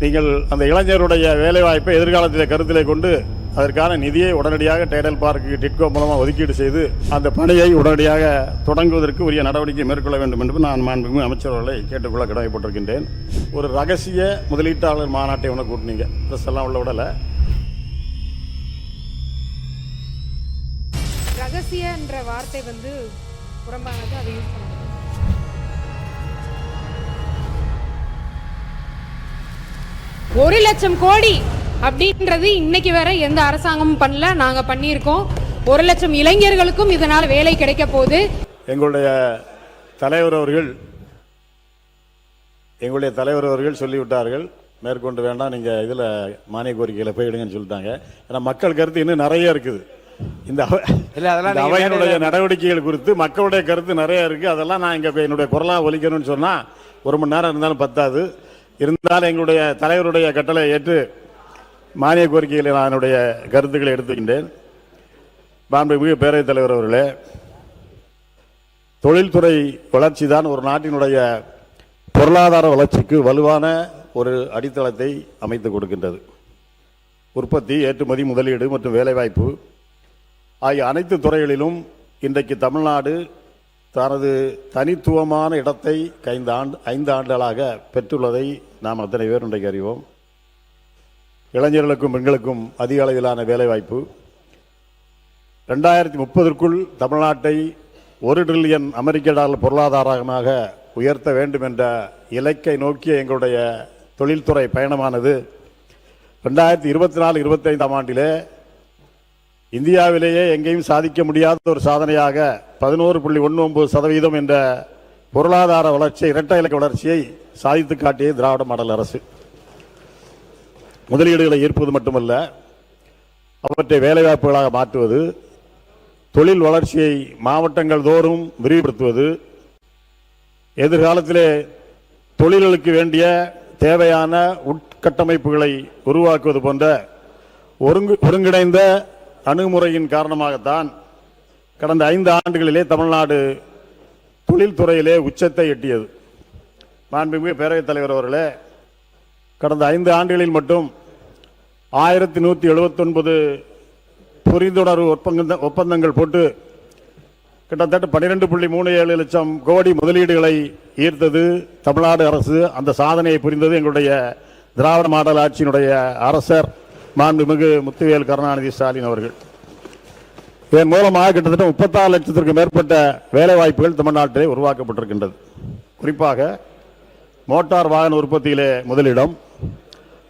நீங்கள் அந்த இளைஞருடைய வேலைவாய்ப்பை எதிர்காலத்தில் கருத்திலே கொண்டு அதற்கான நிதியை உடனடியாக டைடல் பார்க்கு டிட்கோ மூலமாக ஒதுக்கீடு செய்து அந்த பணியை உடனடியாக தொடங்குவதற்கு உரிய நடவடிக்கை மேற்கொள்ள வேண்டும் என்று நான் மாண்புமிகு அமைச்சர்களை கேட்டுக்கொள்ள கடமைப்பட்டிருக்கின்றேன். ஒரு ரகசிய முதலீட்டாளர் மாநாட்டை ஒன்று கூட்டினீங்க, ப்ரெஸ் எல்லாம் உள்ள விடலை. ரகசிய என்ற வார்த்தை புறம்பானது, அதை யூஸ் பண்ண 1 லட்சம் கோடி அப்படின்றது இன்னைக்கு வேற எந்த அரசாங்கமும் பண்ணல, நாங்க பண்ணியிருக்கோம். 1 லட்சம் இளைஞர்களுக்கும் இதனால் வேலை கிடைக்க போகுது. எங்களுடைய தலைவர் அவர்கள் சொல்லிவிட்டார்கள், மேற்கொண்டு வேண்டாம், நீங்க இதுல மானிய கோரிக்கையில போயிடுங்கன்னு சொல்லிட்டாங்க. ஏன்னா மக்கள் கருத்து இன்னும் நிறைய இருக்குது. இந்த அவையினுடைய நடவடிக்கைகள் குறித்து மக்களுடைய கருத்து நிறைய இருக்கு. அதெல்லாம் நான் இங்க என்னுடைய குரலா ஒலிக்கணும்னு சொன்னா 1 மணி நேரம் இருந்தாலும் பத்தாது. இருந்தாலும் எங்களுடைய தலைவருடைய கட்டளை ஏற்று மானிய கோரிக்கைகளை நான் என்னுடைய கருத்துக்களை எடுத்துக்கின்றேன். மாண்புமிகு பேரவைத் தலைவர் அவர்களே, தொழில்துறை வளர்ச்சி தான் ஒரு நாட்டினுடைய பொருளாதார வளர்ச்சிக்கு வலுவான ஒரு அடித்தளத்தை அமைத்து கொடுக்கின்றது. உற்பத்தி, ஏற்றுமதி, முதலீடு மற்றும் வேலைவாய்ப்பு ஆகிய அனைத்து துறைகளிலும் இன்றைக்கு தமிழ்நாடு தனது தனித்துவமான இடத்தை 5 ஆண்டுகளாக பெற்றுள்ளதை நாம் அத்தனை பேர் இன்றைக்கு அறிவோம். இளைஞர்களுக்கும் பெண்களுக்கும் அதிக அளவிலான வேலைவாய்ப்பு, 2030க்குள் தமிழ்நாட்டை $1 டிரில்லியன் அமெரிக்க பொருளாதாரமாக உயர்த்த வேண்டும் என்ற இலக்கை நோக்கிய எங்களுடைய தொழில்துறை பயணமானது 2024-25 ஆண்டிலே இந்தியாவிலேயே எங்கேயும் சாதிக்க முடியாத ஒரு சாதனையாக 11.19% என்ற பொருளாதார வளர்ச்சியை, இரட்டை இலக்க வளர்ச்சியை சாதித்து காட்டிய திராவிட மாடல் அரசு முதலீடுகளை ஈர்ப்பது மட்டுமல்ல, அவற்றை வேலைவாய்ப்புகளாக மாற்றுவது, தொழில் வளர்ச்சியை மாவட்டங்கள் தோறும் விரிவுபடுத்துவது, எதிர்காலத்திலே தொழில்களுக்கு வேண்டிய தேவையான உட்கட்டமைப்புகளை உருவாக்குவது போன்ற ஒருங்கிணைந்த அணுகுமுறையின் காரணமாகத்தான் கடந்த 5 ஆண்டுகளிலே தமிழ்நாடு தொழில்துறையிலே உச்சத்தை எட்டியது. மாண்புமிகு பேரவைத் தலைவர் அவர்களே, கடந்த 5 ஆண்டுகளில் மட்டும் 1179 புரிந்துணர்வு ஒப்பந்தங்கள் போட்டு கிட்டத்தட்ட 12.37 லட்சம் கோடி முதலீடுகளை ஈர்த்தது தமிழ்நாடு அரசு. அந்த சாதனையை புரிந்தது எங்களுடைய திராவிட மாடல் ஆட்சியினுடைய அரசர் மாண்புமிகு முத்துவேல் கருணாநிதி ஸ்டாலின் அவர்கள். இதன் மூலமாக கிட்டத்தட்ட 36 லட்சத்திற்கும் மேற்பட்ட வேலை வாய்ப்புகள் தமிழ்நாட்டிலே உருவாக்கப்பட்டிருக்கின்றது. குறிப்பாக மோட்டார் வாகன உற்பத்தியிலே முதலிடம்,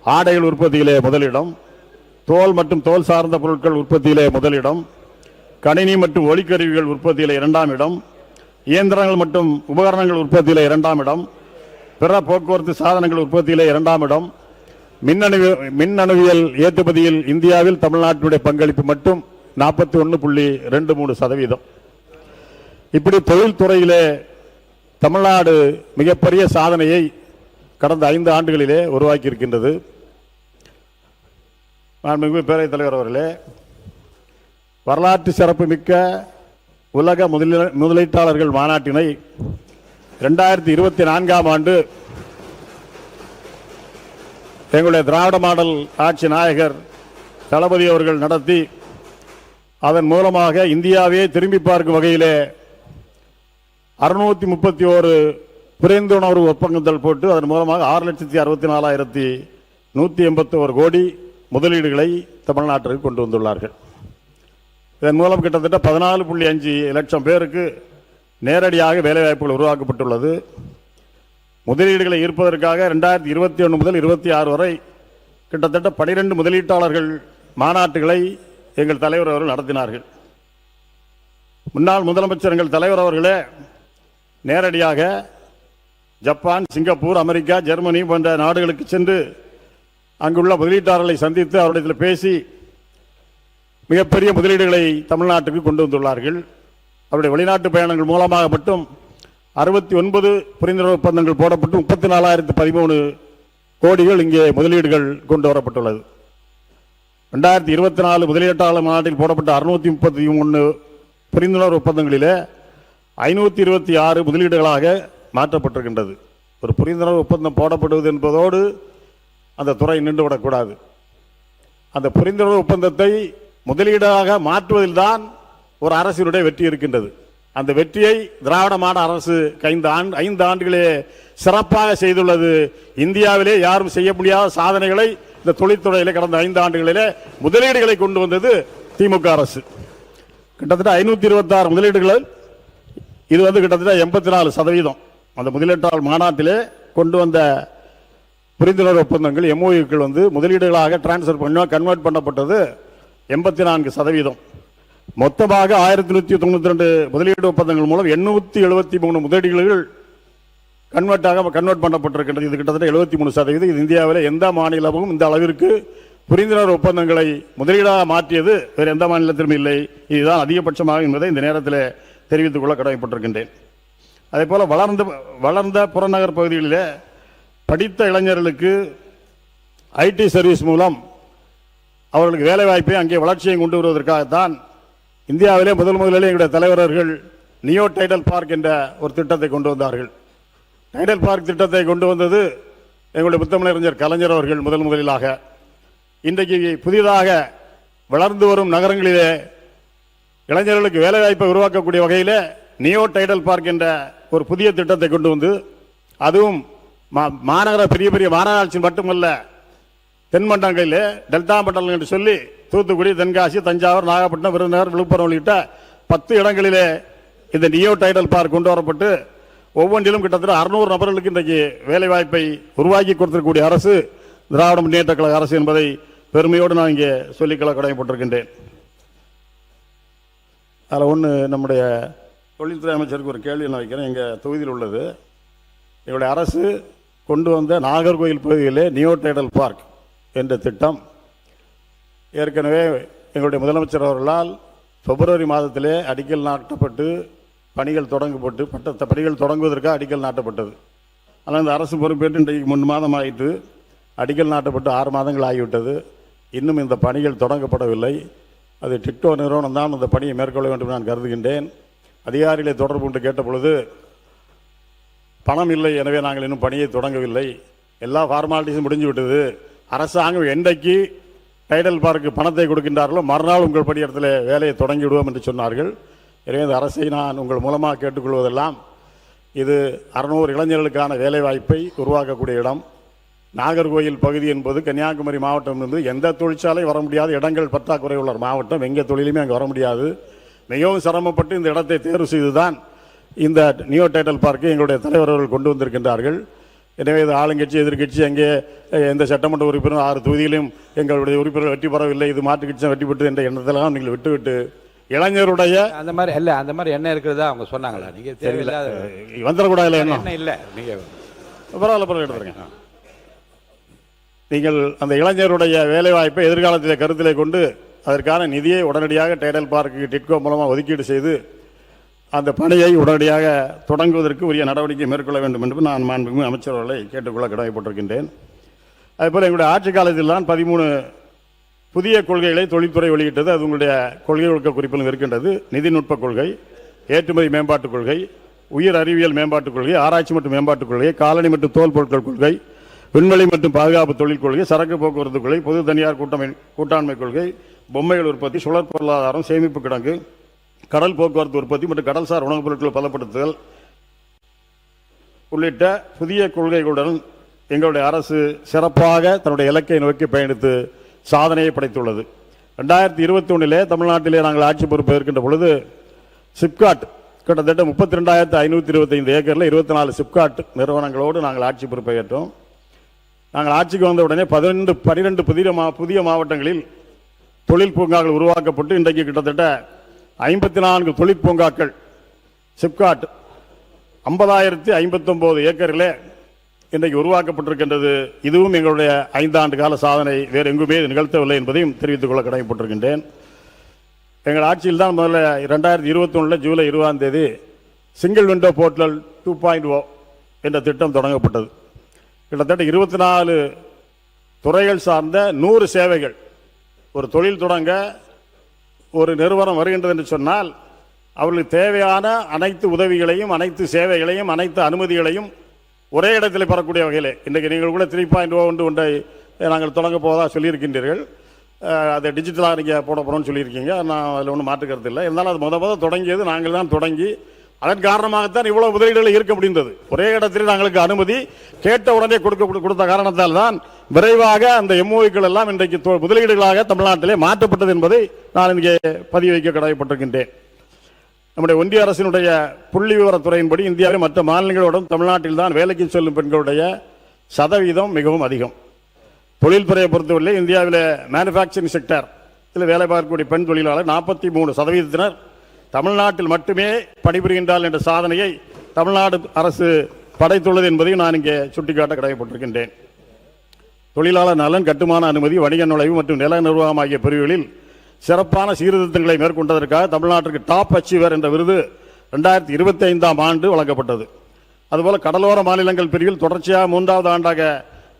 ஆடைகள் உற்பத்தியிலே முதலிடம், தோல் மற்றும் தோல் சார்ந்த பொருட்கள் உற்பத்தியிலே முதலிடம், கணினி மற்றும் ஒலிக்கருவிகள் உற்பத்தியிலே 2ஆம் இடம், இயந்திரங்கள் மற்றும் உபகரணங்கள் உற்பத்தியிலே 2ஆம் இடம், பிற போக்குவரத்து சாதனங்கள் உற்பத்தியிலே 2ஆம் இடம், மின்னணுவியல் ஏற்றுமதியில் இந்தியாவில் தமிழ்நாட்டினுடைய பங்களிப்பு மட்டும் 41.23%. இப்படி தொழில்துறையிலே தமிழ்நாடு மிகப்பெரிய சாதனையை கடந்த 5 ஆண்டுகளிலே உருவாக்கி இருக்கின்றது. மாண்புமிகு பேரவைத் தலைவர் அவர்களே, வரலாற்று சிறப்பு மிக்க உலக முதலீட்டாளர்கள் மாநாட்டினை 2024ஆம் ஆண்டு எங்களுடைய திராவிட மாடல் ஆட்சி நாயகர் தளபதி அவர்கள் நடத்தி, அதன் மூலமாக இந்தியாவே திரும்பி பார்க்கும் வகையிலே 631 புரிந்துணர்வு ஒப்பந்தங்கள் போட்டு அதன் மூலமாக 6,64,181 கோடி முதலீடுகளை தமிழ்நாட்டிற்கு கொண்டு வந்துள்ளார்கள். இதன் மூலம் கிட்டத்தட்ட 14.5 லட்சம் பேருக்கு நேரடியாக வேலைவாய்ப்புகள் உருவாக்கப்பட்டுள்ளது. முதலீடுகளை ஈர்ப்பதற்காக 2021 முதல் 26 வரை கிட்டத்தட்ட 12 முதலீட்டாளர்கள் மாநாட்டுகளை எங்கள் தலைவர் அவர்கள் நடத்தினார்கள். முன்னாள் முதலமைச்சர் எங்கள் தலைவர் அவர்களே நேரடியாக ஜப்பான், சிங்கப்பூர், அமெரிக்கா, ஜெர்மனி போன்ற நாடுகளுக்கு சென்று அங்குள்ள முதலீட்டாளர்களை சந்தித்து அவரிடத்தில் பேசி மிகப்பெரிய முதலீடுகளை தமிழ்நாட்டுக்கு கொண்டு வந்துள்ளார்கள். அவருடைய வெளிநாட்டு பயணங்கள் மூலமாக மட்டும் 69 புரிந்துணர்வு ஒப்பந்தங்கள் போடப்பட்டு 34,013 கோடிகள் இங்கே முதலீடுகள் கொண்டு வரப்பட்டுள்ளது. 2024 முதலீட்டாளர் மாநாட்டில் போடப்பட்ட 633 புரிந்துணர்வு ஒப்பந்தங்களிலே 526 முதலீடுகளாக மாற்றப்பட்டிருக்கின்றது. ஒரு புரிந்துணர்வு ஒப்பந்தம் போடப்படுவது என்பதோடு அந்த துறை நின்றுவிடக்கூடாது. அந்த புரிந்துணர்வு ஒப்பந்தத்தை முதலீடாக மாற்றுவதில்தான் ஒரு அரசினுடைய வெற்றி இருக்கின்றது. அந்த வெற்றியை திராவிட மாடல் அரசு 5 ஆண்டுகளே சிறப்பாக செய்துள்ளது. இந்தியாவிலே யாரும் செய்ய முடியாத சாதனைகளை இந்த தொழில்துறையிலே கடந்த 5 ஆண்டுகளிலே முதலீடுகளை கொண்டு வந்தது திமுக அரசு. கிட்டத்தட்ட 526 முதலீடுகள், இது கிட்டத்தட்ட 84%. அந்த முதலீட்டாளர் மாநாட்டிலே கொண்டு வந்த புரிந்துணர்வு ஒப்பந்தங்கள் MOUக்கள் முதலீடுகளாக டிரான்ஸ்ஃபர் கன்வெர்ட் பண்ணப்பட்டது 84%. மொத்தமாக 1192 முதலீடு ஒப்பந்தங்கள் மூலம் 873 முதலீடுகள் கன்வெர்ட் பண்ணப்பட்டிருக்கின்றது. இது கிட்டத்தட்ட 73%. இது இந்தியாவில் எந்த மாநிலமும் இந்த அளவிற்கு புரிந்துணர்வு ஒப்பந்தங்களை முதலீடாக மாற்றியது வேறு எந்த மாநிலத்திலும் இல்லை. இதுதான் அதிகபட்சமாக என்பதை இந்த நேரத்தில் தெரிவித்துக் கொள்ள கடமைப்பட்டிருக்கின்றேன். அதே போல வளர்ந்த புறநகர் பகுதிகளிலே படித்த இளைஞர்களுக்கு IT சர்வீஸ் மூலம் அவர்களுக்கு வேலை வாய்ப்பை அங்கே வளர்ச்சியை கொண்டு வருவதற்காகத்தான் இந்தியாவிலே முதலிலே எங்களுடைய தலைவர்கள் நியோ டைடல் பார்க் என்ற ஒரு திட்டத்தை கொண்டு வந்தார்கள். டைடல் பார்க் திட்டத்தை கொண்டு வந்தது எங்களுடைய முத்தமிழறிஞர் கலைஞர் அவர்கள் முதலிலாக. இன்றைக்கு புதிதாக வளர்ந்து வரும் நகரங்களிலே இளைஞர்களுக்கு வேலைவாய்ப்பை உருவாக்கக்கூடிய வகையில் நியோ டைடல் பார்க் என்ற ஒரு புதிய திட்டத்தை கொண்டு வந்து, அதுவும் மாநகர பெரிய பெரிய மாநகராட்சி மட்டுமல்ல, தென்மண்டலங்களிலே டெல்டா மண்டலம் என்று சொல்லி தூத்துக்குடி, தென்காசி, தஞ்சாவூர், நாகப்பட்டினம், விருதுநகர், விழுப்புரம் உள்ளிட்ட 10 இடங்களிலே இந்த நியோ டைடல் பார்க் கொண்டு வரப்பட்டு ஒவ்வொன்றிலும் கிட்டத்தட்ட 600 நபர்களுக்கு இன்றைக்கு வேலைவாய்ப்பை உருவாக்கி கொடுத்திருக்கக்கூடிய அரசு திராவிட முன்னேற்ற கழக அரசு என்பதை பெருமையோடு நான் இங்கே சொல்லிக்கொள்ள கடமைப்பட்டிருக்கின்றேன். அதில் ஒன்று, நம்முடைய தொழில்துறை அமைச்சருக்கு ஒரு கேள்வி நான் வைக்கிறேன். எங்கள் தொகுதியில் உள்ளது, எங்களுடைய அரசு கொண்டு வந்த நாகர்கோவில் பகுதியிலே நியோ டைடல் பார்க் என்ற திட்டம் ஏற்கனவே எங்களுடைய முதலமைச்சர் அவர்களால் பிப்ரவரி மாதத்திலே அடிக்கல் நாட்டப்பட்டு பணிகள் தொடங்கப்பட்டு பணிகள் தொடங்குவதற்காக அடிக்கல் நாட்டப்பட்டது. ஆனால் இந்த அரசு பொறுப்பேற்று இன்றைக்கு 3 மாதம் ஆயிட்டு, அடிக்கல் நாட்டப்பட்டு 6 மாதங்கள் ஆகிவிட்டது. இன்னும் இந்த பணிகள் தொடங்கப்படவில்லை. அது டிட்டோ நிறுவனம் தான் அந்த பணியை மேற்கொள்ள வேண்டும் நான் கருதுகின்றேன். அதிகாரிகளை தொடர்பு கொண்டு கேட்ட பொழுது பணம் இல்லை, எனவே நாங்கள் இன்னும் பணியை தொடங்கவில்லை, எல்லா ஃபார்மாலிட்டிஸும் முடிஞ்சு விட்டது, அரசாங்கம் என்றைக்கு டைடல் பார்க்கு பணத்தை கொடுக்கின்றார்களோ மறுநாள் உங்கள் பணியிடத்தில் வேலையை தொடங்கி விடுவோம் என்று சொன்னார்கள். எனவே இந்த அரசை நான் உங்கள் மூலமாக கேட்டுக்கொள்வதெல்லாம், இது 600 இளைஞர்களுக்கான வேலைவாய்ப்பை உருவாக்கக்கூடிய இடம். நாகர்கோவில் பகுதி என்பது கன்னியாகுமரி மாவட்டம் இருந்து எந்த தொழிற்சாலை வர முடியாத இடங்கள் பற்றாக்குறை உள்ள மாவட்டம். எங்கே தொழிலுமே அங்கே வர முடியாது. மிகவும் சிரமப்பட்டு இந்த இடத்தை தேர்வு செய்துதான் இந்த நியோ டைடல் பார்க்கை எங்களுடைய தலைவர்கள் கொண்டு வந்திருக்கின்றார்கள். எனவே இது ஆளுங்கட்சி எதிர்கட்சி எங்கே எந்த சட்டமன்ற உறுப்பினர் 6 தொகுதியிலும் எங்களுடைய உறுப்பினர்கள் வெற்றி பெறவில்லை, இது மாற்றுக் கட்சி வெற்றி பெற்றது என்ற எண்ணத்தெல்லாம் நீங்கள் விட்டுவிட்டு இளைஞருடைய அந்த மாதிரி இல்லை, அந்த மாதிரி என்ன இருக்கிறதா அவங்க சொன்னாங்களா? நீங்கள் தேவையில்லாத வந்துடக்கூடாது என்ன இல்லை, நீங்கள் பரவாயில்ல எடுத்துருங்க. நீங்கள் அந்த இளைஞருடைய வேலைவாய்ப்பை எதிர்காலத்தில் கருத்திலே கொண்டு அதற்கான நிதியை உடனடியாக டைடல் பார்க்கு டிட்கோ மூலமாக ஒதுக்கீடு செய்து அந்த பணியை உடனடியாக தொடங்குவதற்கு உரிய நடவடிக்கை மேற்கொள்ள வேண்டும் என்று நான் மாண்புமிகு அமைச்சர் அவர்களை கேட்டுக்கொள்ள கடமைப்பட்டிருக்கின்றேன். அதேபோல் எங்களுடைய ஆட்சி காலத்தில் தான் 13 புதிய கொள்கைகளை தொழில்துறை வெளியிட்டது. அது உங்களுடைய கொள்கை ஒழுக்க குறிப்பிலும் இருக்கின்றது. நிதிநுட்ப கொள்கை, ஏற்றுமதி மேம்பாட்டுக் கொள்கை, உயிர் அறிவியல் மேம்பாட்டுக் கொள்கை, ஆராய்ச்சி மற்றும் மேம்பாட்டுக் கொள்கை, காலனி மற்றும் தோல் பொருட்கள் கொள்கை, விண்வெளி மற்றும் பாதுகாப்பு தொழில் கொள்கை, சரக்கு போக்குவரத்து கொள்கை, பொது தனியார் கூட்டாண்மை கொள்கை, பொம்மைகள் உற்பத்தி, சுழற் பொருளாதாரம், சேமிப்பு கிடங்கு, கடல் போக்குவரத்து உற்பத்தி மற்றும் கடல்சார் உணவுப் பொருட்களை பலப்படுத்துதல் உள்ளிட்ட புதிய கொள்கைகளுடன் எங்களுடைய அரசு சிறப்பாக தன்னுடைய இலக்கை நோக்கி பயணித்து சாதனையை படைத்துள்ளது. 2021 தமிழ்நாட்டிலே நாங்கள் ஆட்சி பொறுப்பு இருக்கின்ற பொழுது சிப்காட் கிட்டத்தட்ட 32,525 ஏக்கரில் 24 சிப்காட் நிறுவனங்களோடு நாங்கள் ஆட்சி பொறுப்பை ஏற்றோம். நாங்கள் ஆட்சிக்கு வந்த உடனே 12 புதிய மாவட்டங்களில் தொழில் பூங்காக்கள் உருவாக்கப்பட்டு இன்றைக்கு கிட்டத்தட்ட 54 தொழிற்பூங்காக்கள் சிப்காட் 50,059 ஏக்கரில் இன்றைக்கு உருவாக்கப்பட்டிருக்கின்றது. இதுவும் எங்களுடைய 5 ஆண்டு கால சாதனை, வேறு எங்குமே நிகழ்த்தவில்லை என்பதையும் தெரிவித்துக் கொள்ள கடமைப்பட்டிருக்கின்றேன். எங்கள் ஆட்சியில் தான் முதல்ல 2021 ஜூலை 20 சிங்கிள் விண்டோ போர்ட்டல் 2.0 என்ற திட்டம் தொடங்கப்பட்டது. கிட்டத்தட்ட 24 துறைகள் சார்ந்த 100 சேவைகள். ஒரு தொழில் தொடங்க ஒரு நிறுவனம் வருகின்றது என்று சொன்னால் அவர்களுக்கு தேவையான அனைத்து உதவிகளையும், அனைத்து சேவைகளையும், அனைத்து அனுமதிகளையும் ஒரே இடத்தில் பெறக்கூடிய வகையில் இன்றைக்கு நீங்கள் கூட 3.0 ஒன்றை நாங்கள் தொடங்க போவதாக சொல்லியிருக்கின்றீர்கள். அதை டிஜிட்டலாக நீங்கள் போட போகிறோம்னு சொல்லியிருக்கீங்க. நான் அதில் ஒன்றும் மாற்றுக்கிறது இல்லை. இருந்தாலும் அது முதல் தொடங்கியது நாங்கள் தான் தொடங்கி அதன் காரணமாகத்தான் இவ்வளவு முதலீடுகளை ஈர்க்க முடிந்தது. ஒரே இடத்தில் நாங்களுக்கு அனுமதி கேட்ட உடனே கொடுத்த காரணத்தால் தான் விரைவாக அந்த எம்ஓக்கள் எல்லாம் இன்றைக்கு முதலீடுகளாக தமிழ்நாட்டிலே மாற்றப்பட்டது என்பதை நான் இங்கே பதிவு வைக்க கடமைப்பட்டிருக்கின்றேன். நம்முடைய ஒன்றிய அரசினுடைய புள்ளி விவரத்துறையின்படி இந்தியாவில் மற்ற மாநிலங்களோடும் தமிழ்நாட்டில் தான் வேலைக்கு செல்லும் பெண்களுடைய சதவீதம் மிகவும் அதிகம். தொழில்துறையை பொறுத்தவரை இந்தியாவில் மேனுஃபேக்சரிங் செக்டர் இதில் வேலை பார்க்கக்கூடிய பெண் தொழிலாளர் 43% தமிழ்நாட்டில் மட்டுமே பணிபுரிகின்றால் என்ற சாதனையை தமிழ்நாடு அரசு படைத்துள்ளது என்பதையும் நான் இங்கே சுட்டிக்காட்ட கடமைப்பட்டிருக்கின்றேன். தொழிலாளர் நலன், கட்டுமான அனுமதி, வணிக நுழைவு மற்றும் நில நிர்வாகம் ஆகிய பிரிவுகளில் சிறப்பான சீர்திருத்தங்களை மேற்கொண்டதற்காக தமிழ்நாட்டிற்கு டாப் அச்சீவர் என்ற விருது 2025ஆம் ஆண்டு வழங்கப்பட்டது. அதுபோல கடலோர மாநிலங்கள் பிரிவில் தொடர்ச்சியாக 3வது ஆண்டாக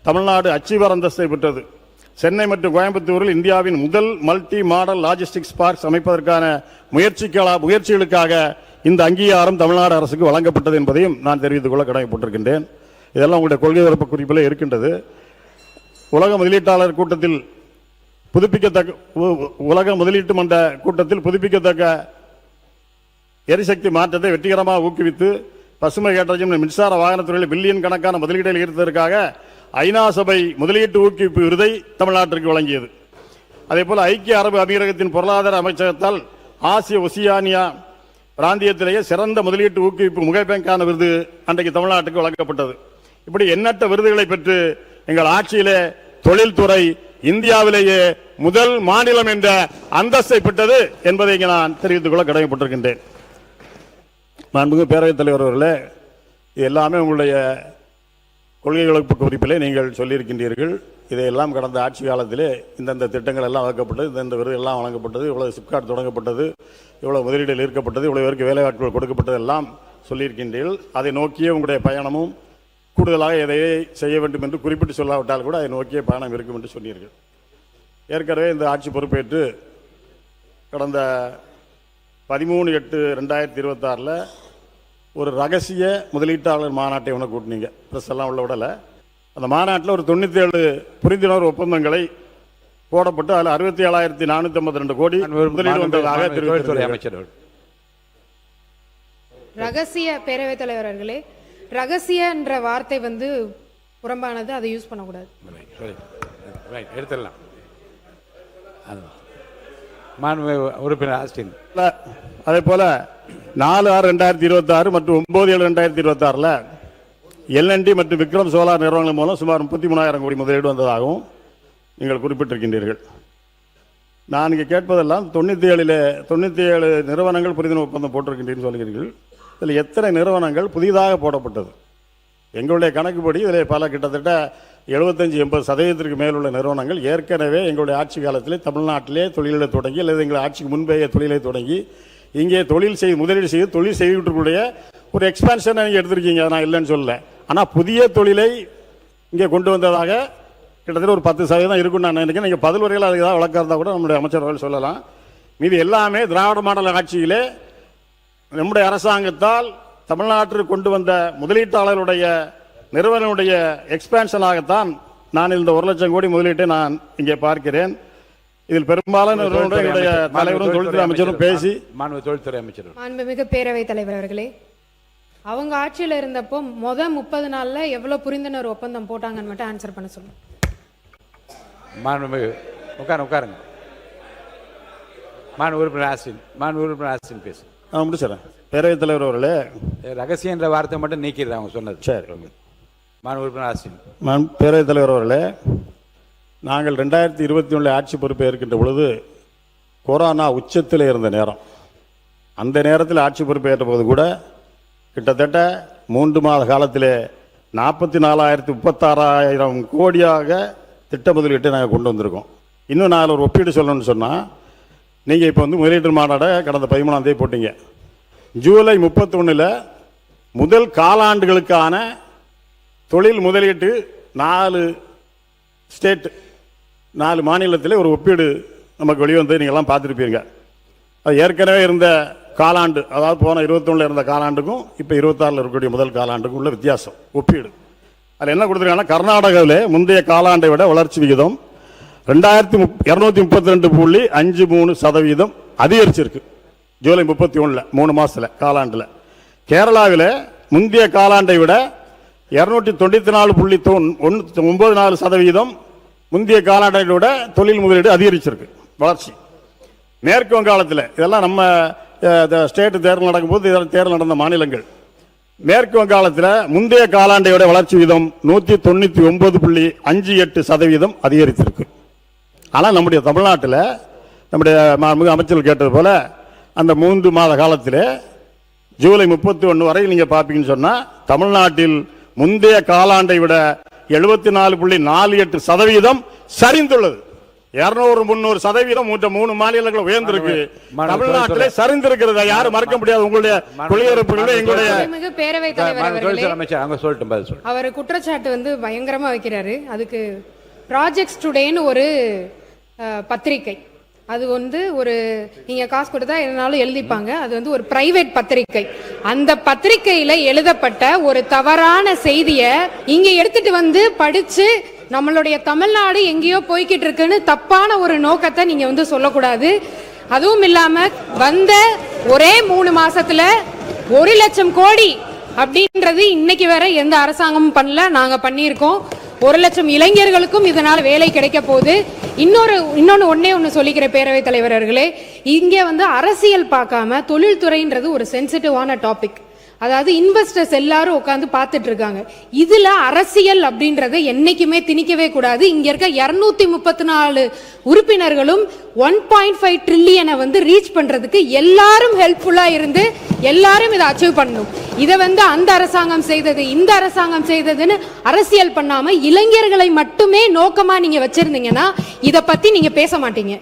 தமிழ்நாடு அச்சீவர் அந்தஸ்தை பெற்றது. சென்னை மற்றும் கோயம்புத்தூரில் இந்தியாவின் முதல் மல்டி மாடல் லாஜிஸ்டிக்ஸ் பார்க்ஸ் அமைப்பதற்கான முயற்சிகளுக்காக இந்த அங்கீகாரம் தமிழ்நாடு அரசுக்கு வழங்கப்பட்டது என்பதையும் நான் தெரிவித்துக் கொள்ள கடமைப்பட்டிருக்கின்றேன். இதெல்லாம் உங்களுடைய கொள்கை பரப்பு குறிப்பில் இருக்கின்றது. உலக முதலீட்டாளர் கூட்டத்தில் உலக முதலீட்டு மன்ற கூட்டத்தில் புதுப்பிக்கத்தக்க எரிசக்தி மாற்றத்தை வெற்றிகரமாக ஊக்குவித்து பசுமை ஹைட்ரஜன் மின்சார வாகனத்துறையில் பில்லியன் கணக்கான முதலீடுகளை ஈர்த்ததற்காக ஐநா சபை முதலீட்டு ஊக்குவிப்பு விருதை தமிழ்நாட்டிற்கு வழங்கியது. அதேபோல ஐக்கிய அரபு அமீரகத்தின் பொருளாதார அமைச்சகத்தால் ஆசிய ஒசியானியா பிராந்தியத்திலேயே சிறந்த முதலீட்டு ஊக்குவிப்பு முகப்பேங்கான விருது அன்றைக்கு தமிழ்நாட்டுக்கு வழங்கப்பட்டது. இப்படி எண்ணற்ற விருதுகளை பெற்று எங்கள் ஆட்சியிலே தொழில்துறை இந்தியாவிலேயே முதல் மாநிலம் என்ற அந்தஸ்தை பெற்றது என்பதை இங்கே நான் தெரிவித்துக் கொள்ள கடமைப்பட்டிருக்கின்றேன். மாண்புமிகு பேரவைத் தலைவர் அவர்களே, இது எல்லாமே உங்களுடைய கொள்கை வகுப்பு குறிப்பிலே நீங்கள் சொல்லியிருக்கின்றீர்கள். இதையெல்லாம் கடந்த ஆட்சி காலத்திலே இந்தந்த திட்டங்கள் எல்லாம் வகுக்கப்பட்டது, இந்தந்த விருது எல்லாம் வழங்கப்பட்டது, இவ்வளவு சிப்காட் தொடங்கப்பட்டது, இவ்வளவு முதலீடுகள் ஈர்க்கப்பட்டது, இவ்வளவு பேருக்கு வேலைவாய்ப்புகள் கொடுக்கப்பட்டது எல்லாம் சொல்லியிருக்கின்றீர்கள். அதை நோக்கிய உங்களுடைய பயணமும் கூடுதலாக எதையே செய்ய வேண்டும் என்று குறிப்பிட்டு சொல்லாவிட்டால் கூட அதை நோக்கிய பயணம் இருக்கும் என்று சொன்னீர்கள். ஏற்கனவே இந்த ஆட்சி பொறுப்பேற்று கடந்த 13/8/2026 ஒரு ரகசிய முதலீட்டாளர் மாநாட்டை ஒன்று கூட்டினீங்க. ப்ரெஸ் எல்லாம் உள்ள விடலை. அந்த மாநாட்டில் ஒரு 97 புரிந்துணர்வு ஒப்பந்தங்களை போடப்பட்டு அதில் 67,452 கோடி முதலீடு வந்ததாக தெரிவித்துறை அமைச்சர். ரகசிய பேரவைத் தலைவர் அவர்களே, ரகசிய என்ற வார்த்தை புறம்பானது, அதை யூஸ் பண்ணக்கூடாது. எடுத்துடலாம். உறுப்பினர் ஆஸ்டின். அதே போல 4/6/2026 மற்றும் 9/7/2026 எல்என்டி மற்றும் விக்ரம் சோலார் நிறுவனங்கள் மூலம் சுமார் 33,000 கோடி முதலீடு வந்ததாகவும் நீங்கள் குறிப்பிட்டிருக்கின்றீர்கள். நான் இங்கே கேட்பதெல்லாம் 97 நிறுவனங்கள் புரிந்துணர்வு ஒப்பந்தம் போட்டிருக்கின்றீர்கள் சொல்கிறீர்கள். இதில் எத்தனை நிறுவனங்கள் புதிதாக போடப்பட்டது? எங்களுடைய கணக்குப்படி இதில் பல கிட்டத்தட்ட 75-80% மேலுள்ள நிறுவனங்கள் ஏற்கனவே எங்களுடைய ஆட்சி காலத்தில் தமிழ்நாட்டிலே தொழிலை தொடங்கி அல்லது எங்கள் ஆட்சிக்கு முன்பே தொழிலை தொடங்கி இங்கே முதலீடு செய்து தொழில் செய்துக்கூடிய ஒரு எக்ஸ்பான்ஷனை நீங்கள் எடுத்திருக்கீங்க. நான் இல்லைன்னு சொல்லலை. ஆனால் புதிய தொழிலை இங்கே கொண்டு வந்ததாக கிட்டத்தட்ட ஒரு 10% இருக்குன்னு நான் நினைக்கிறேன். நீங்கள் பதில் வரையில் அதுக்கு ஏதாவது வழக்கம் இருந்தால் கூட நம்முடைய அமைச்சர்கள் சொல்லலாம். மீது எல்லாமே திராவிட மாடல் ஆட்சியிலே நம்முடைய அரசாங்கத்தால் தமிழ்நாட்டிற்கு கொண்டு வந்த முதலீட்டாளருடைய நிறுவனனுடைய எக்ஸ்பான்ஷனாகத்தான் நான் இந்த 1 லட்சம் கோடி முதலீட்டை நான் இங்கே பார்க்கிறேன். இதில் பெரும்பாலான தலைவரும் தொழில்துறை அமைச்சரும் பேசி தொழில்துறை அமைச்சர் மாண்புமிகு பேரவைத் தலைவர் அவர்களே, அவங்க ஆட்சியில் இருந்தப்போ 30 நாள்ல எவ்வளவு புரிந்துணர்வு ஒப்பந்தம் போட்டாங்கன்னு மட்டும் ஆன்சர் பண்ண சொல்லுங்க. மாண்புமிகு உட்காருங்க. உறுப்பினர் ஆஸ்டின் பேசு. முடிச்சிடறேன். பேரவைத் தலைவர் அவர்களே, ரகசியம் என்ற வார்த்தை மட்டும் நீக்கிறாங்க அவங்க சொன்னது. சரி. உறுப்பினர் ஆஸ்டின். பேரவைத் தலைவர் அவர்களே, நாங்கள் 2021 ஆட்சி பொறுப்பை இருக்கின்ற பொழுது கொரோனா உச்சத்தில் இருந்த நேரம், அந்த நேரத்தில் ஆட்சி பொறுப்பை ஏற்ற போது கூட கிட்டத்தட்ட 3 மாத காலத்திலே 44,36,000 கோடியாக திட்ட முதலீட்டை நாங்கள் கொண்டு வந்திருக்கோம். இன்னும் நான் ஒரு ஒப்பீடு சொல்லணும்னு சொன்னால், நீங்கள் இப்போ முதலீட்டு மாநாடை கடந்த 13ஆம் தேதி போட்டீங்க. ஜூலை 31 முதல் காலாண்டுகளுக்கான தொழில் முதலீட்டு 4 மாநிலத்தில் ஒரு ஒப்பீடு நமக்கு வெளிவந்து நீங்கள்லாம் பார்த்துருப்பீங்க. அது ஏற்கனவே இருந்த காலாண்டு, அதாவது போன 21 இருந்த காலாண்டுக்கும் இப்போ 26 இருக்கக்கூடிய முதல் காலாண்டுக்கும் உள்ள வித்தியாசம் ஒப்பீடு. அதில் என்ன கொடுத்துருக்காங்கன்னா கர்நாடகாவில் முந்தைய காலாண்டை விட வளர்ச்சி விகிதம் 2232.53% அதிகரிச்சிருக்கு ஜூலை 31 3 மாசத்துல காலாண்டுல. கேரளாவில் முந்தைய காலாண்டை விட 294.94% முந்தைய காலாண்டை விட தொழில் முதலீடு அதிகரிச்சிருக்கு வளர்ச்சி. மேற்கு வங்காளத்தில் இதெல்லாம் நம்ம ஸ்டேட் தேர்தல் நடக்கும்போது இதெல்லாம் தேர்தல் நடந்த மாநிலங்கள். மேற்கு வங்காளத்தில் முந்தைய காலாண்டையோட வளர்ச்சி வீதம் 199.58% அதிகரித்திருக்கு. ஆனால் நம்முடைய தமிழ்நாட்டில் நம்முடைய அமைச்சர்கள் கேட்டது போல அந்த 3 மாத காலத்தில் ஜூலை 31 வரை நீங்க பார்ப்பீங்கன்னு சொன்னா தமிழ்நாட்டில் முந்தைய காலாண்டை விட 74.48% சரிந்துள்ளது. 200-300% 3 மாநிலங்கள் உயர்ந்திருக்கு. தமிழ்நாட்டிலே சரிந்திருக்கிறது, யாரும் மறக்க முடியாது. உங்களுடைய குடியிருப்புகளில் எங்களுடைய பேரவைத் தலைவர் அவர் குற்றச்சாட்டு பயங்கரமா வைக்கிறாரு. அதுக்கு ப்ராஜெக்ட்ஸ் டுடேன்னு ஒரு பத்திரிகை, அது ஒரு நீங்க காசு கொடுத்தா எதுனாலும் எழுதிப்பாங்க, அது ஒரு பிரைவேட் பத்திரிகை. அந்த பத்திரிகையில எழுதப்பட்ட ஒரு தவறான செய்தியை இங்க எடுத்துட்டு படிச்சு நம்மளுடைய தமிழ்நாடு எங்கேயோ போய்கிட்டு இருக்குன்னு தப்பான ஒரு நோக்கத்தை நீங்க சொல்லக்கூடாது. அதுவும் இல்லாம வந்த ஒரே 3 மாசத்துல 1 லட்சம் கோடி அப்படின்றது இன்னைக்கு வரை எந்த அரசாங்கமும் பண்ணல, நாங்க பண்ணியிருக்கோம். 1 லட்சம் இளைஞர்களுக்கும் இதனால வேலை கிடைக்க போகுது. இன்னொன்னு ஒண்ணு சொல்லிக்கிற பேரவைத் தலைவர் அவர்களே, இங்க அரசியல் பார்க்காம தொழில்துறைன்றது ஒரு சென்சிட்டிவான டாபிக். அதாவது இன்வெஸ்டர்ஸ் எல்லாரும் உட்காந்து பார்த்துட்டு இருக்காங்க. இதுல அரசியல் அப்படின்றத என்னைக்குமே திணிக்கவே கூடாது. இங்க இருக்க 234 உறுப்பினர்களும் 1.5 ட்ரில்லியனை ரீச் பண்றதுக்கு எல்லாரும் ஹெல்ப்ஃபுல்லா இருந்து எல்லாரும் இதை அச்சீவ் பண்ணணும். இதை அந்த அரசாங்கம் செய்தது இந்த அரசாங்கம் செய்ததுன்னு அரசியல் பண்ணாம இளைஞர்களை மட்டுமே நோக்கமா நீங்க வச்சிருந்தீங்கன்னா இதை பத்தி நீங்க பேச மாட்டீங்க.